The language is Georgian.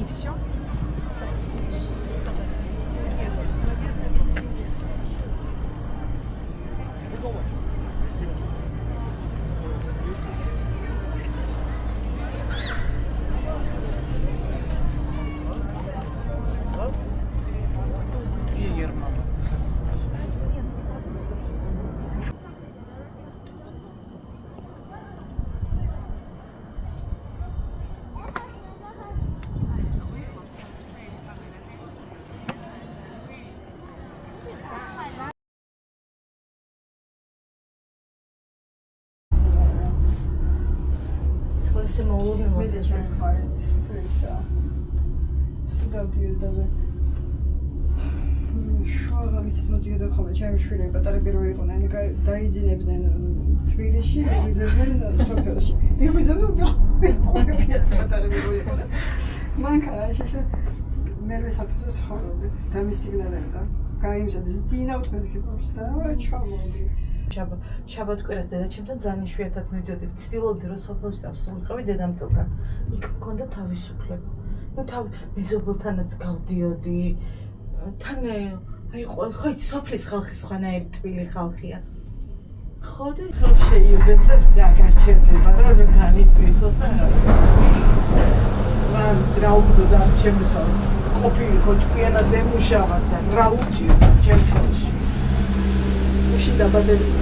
все. Se mołowią Będzie koniec Suisa. Сюда დიოდავე. შუაღა მისის მოდიოდა ხოლმე ჩემი შვილები პატარები რო იყვნენ, დაიძინებდნენ თბილისში, იზრდნენ სოფელში. მიხუძებდნენ პატარები რო იყვნენ. მანქანა შეშე მერვე საფუძვო ცხოვრობდი დამისიგნალებდა. გაიმზადეს ძინავთ მეთქი ბავშვსა, ჩამოდი. შაბათ კვირას დედაჩემთან ძალიან იშვიათად მივიდოდი, ვცდილობდი რომ სოფელში დავსულიყავი დედამთილთან. იქ მქონდა თავისუფლება. ნუ მეზობელთანაც გავდიოდი. თან აი ხო იცი სოფლის ხალხი სხვანაირი ტვილი ხალხია. ხო და ხელ შეიბეს და გაჩერდება რომ განიტვირთოს და რა უნდა ჩემი წელს ყოფილიყო ჭკვიანად ემუშავა და რა უჭირდა ჩემ ხელში. Musi dabadების